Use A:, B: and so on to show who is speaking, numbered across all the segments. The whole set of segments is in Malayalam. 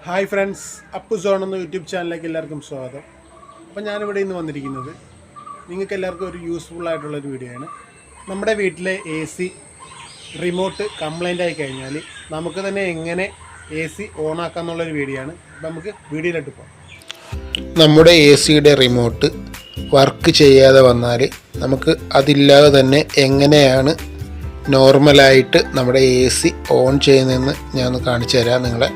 A: ഹായ് ഫ്രണ്ട്സ്, അപ്പു സോൺ എന്ന യൂട്യൂബ് ചാനലിലേക്ക് എല്ലാവർക്കും സ്വാഗതം. അപ്പോൾ ഞാനിവിടെ ഇന്ന് വന്നിരിക്കുന്നത് നിങ്ങൾക്ക് എല്ലാവർക്കും ഒരു യൂസ്ഫുൾ ആയിട്ടുള്ളൊരു വീഡിയോ ആണ്. നമ്മുടെ വീട്ടിലെ എ സി റിമോട്ട് കംപ്ലൈൻ്റ് ആയി കഴിഞ്ഞാൽ നമുക്ക് തന്നെ എങ്ങനെ എ സി ഓണാക്കാം എന്നുള്ളൊരു വീഡിയോ ആണ്. അപ്പോൾ നമുക്ക് വീഡിയോയിലോട്ട് പോകാം.
B: നമ്മുടെ എ സിയുടെ റിമോട്ട് വർക്ക് ചെയ്യാതെ വന്നാൽ നമുക്ക് അതില്ലാതെ തന്നെ എങ്ങനെയാണ് നോർമലായിട്ട് നമ്മുടെ എ സി ഓൺ ചെയ്യുന്നതെന്ന് ഞാൻ ഒന്ന് കാണിച്ചു തരാം നിങ്ങളെ.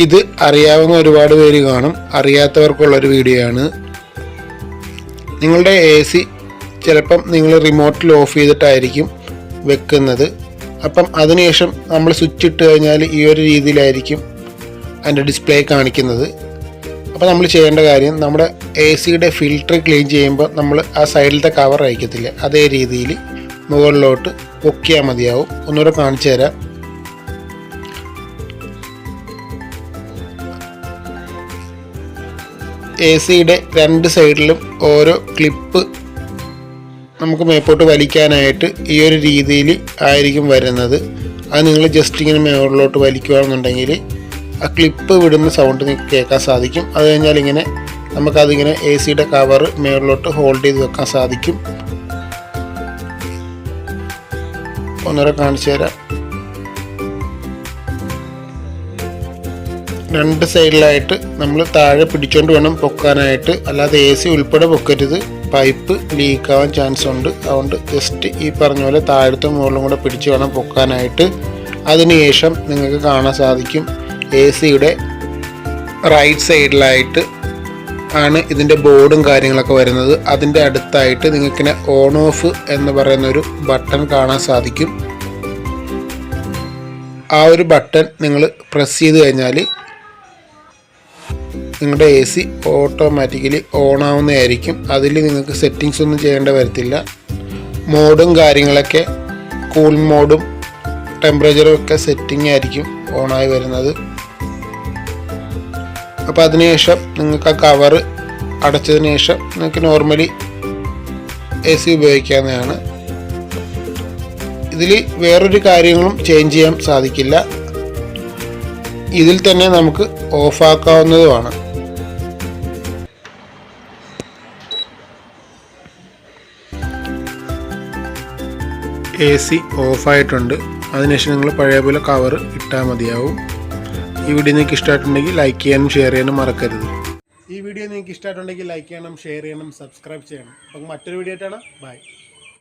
B: ഇത് അറിയാവുന്ന ഒരുപാട് പേര് കാണും, അറിയാത്തവർക്കുള്ളൊരു വീഡിയോ ആണ്. നിങ്ങളുടെ എ സി ചിലപ്പം നിങ്ങൾ റിമോട്ടിൽ ഓഫ് ചെയ്തിട്ടായിരിക്കും വെക്കുന്നത്. അപ്പം അതിനുശേഷം നമ്മൾ സ്വിച്ച് ഇട്ട് കഴിഞ്ഞാൽ ഈ ഒരു രീതിയിലായിരിക്കും അതിൻ്റെ ഡിസ്പ്ലേ കാണിക്കുന്നത്. അപ്പോൾ നമ്മൾ ചെയ്യേണ്ട കാര്യം, നമ്മുടെ എ സിയുടെ ഫിൽറ്റർ ക്ലീൻ ചെയ്യുമ്പോൾ നമ്മൾ ആ സൈഡിലത്തെ കവർ അയക്കത്തില്ല, അതേ രീതിയിൽ മുകളിലോട്ട് പൊക്കിയാൽ മതിയാവും. ഒന്നുകൂടെ കാണിച്ചു തരാം. എ സിയുടെ രണ്ട് സൈഡിലും ഓരോ ക്ലിപ്പ് നമുക്ക് മേപ്പോട്ട് വലിക്കാനായിട്ട് ഈ ഒരു രീതിയിൽ ആയിരിക്കും വരുന്നത്. അത് നിങ്ങൾ ജസ്റ്റ് ഇങ്ങനെ മുകളിലോട്ട് വലിക്കുകയാണെന്നുണ്ടെങ്കിൽ ആ ക്ലിപ്പ് വിടുന്ന സൗണ്ട് നിങ്ങൾക്ക് കേൾക്കാൻ സാധിക്കും. അത് കഴിഞ്ഞാൽ ഇങ്ങനെ നമുക്കതിങ്ങനെ എ സിയുടെ കവർ മുകളിലോട്ട് ഹോൾഡ് ചെയ്ത് വെക്കാൻ സാധിക്കും. ഒന്നുകൂടെ കാണിച്ചു തരാം. രണ്ട് സൈഡിലായിട്ട് നമ്മൾ താഴെ പിടിച്ചുകൊണ്ട് വേണം പൊക്കാനായിട്ട്, അല്ലാതെ എ സി ഉൾപ്പെടെ പൊക്കരുത്, പൈപ്പ് ലീക്കാവാൻ ചാൻസ് ഉണ്ട്. അതുകൊണ്ട് ജസ്റ്റ് ഈ പറഞ്ഞ പോലെ താഴത്തെ മുകളിലും കൂടെ പിടിച്ച് വേണം പൊക്കാനായിട്ട്. അതിനുശേഷം നിങ്ങൾക്ക് കാണാൻ സാധിക്കും എ സിയുടെ റൈറ്റ് സൈഡിലായിട്ട് ആണ് ഇതിൻ്റെ ബോർഡും കാര്യങ്ങളൊക്കെ വരുന്നത്. അതിൻ്റെ അടുത്തായിട്ട് നിങ്ങൾക്കിങ്ങനെ ഓൺ ഓഫ് എന്ന് പറയുന്നൊരു ബട്ടൺ കാണാൻ സാധിക്കും. ആ ഒരു ബട്ടൺ നിങ്ങൾ പ്രസ് ചെയ്ത് കഴിഞ്ഞാൽ നിങ്ങളുടെ എ സി ഓട്ടോമാറ്റിക്കലി ഓൺ ആവുന്നതായിരിക്കും. അതിൽ നിങ്ങൾക്ക് സെറ്റിങ്സ് ഒന്നും ചെയ്യേണ്ട വരത്തില്ല. മോഡും കാര്യങ്ങളൊക്കെ കൂൾ മോഡും ടെമ്പറേച്ചറും ഒക്കെ സെറ്റിംഗ് ആയിരിക്കും ഓണായി വരുന്നത്. അപ്പോൾ അതിനുശേഷം നിങ്ങൾക്ക് ആ കവർ അടച്ചതിന് ശേഷം നിങ്ങൾക്ക് നോർമലി എ സി ഉപയോഗിക്കാവുന്നതാണ്. ഇതിൽ വേറൊരു കാര്യങ്ങളും ചേഞ്ച് ചെയ്യാൻ സാധിക്കില്ല. ഇതിൽ തന്നെ നമുക്ക് ഓഫാക്കാവുന്നതുമാണ്. A C ഓഫായിട്ടുണ്ട്. അതിനുശേഷം നിങ്ങൾ പഴയ പോലെ കവർ ഇട്ടാൽ മതിയാവും. ഈ വീഡിയോ നിങ്ങൾക്ക് ഇഷ്ടമായിട്ടുണ്ടെങ്കിൽ ലൈക്ക് ചെയ്യാനും ഷെയർ ചെയ്യാനും മറക്കരുത്.
A: ഈ വീഡിയോ നിങ്ങൾക്ക് ഇഷ്ടമായിട്ടുണ്ടെങ്കിൽ ലൈക്ക് ചെയ്യണം, ഷെയർ ചെയ്യണം, സബ്സ്ക്രൈബ് ചെയ്യണം. അപ്പം മറ്റൊരു വീഡിയോ ആയിട്ടാണ്. ബൈ.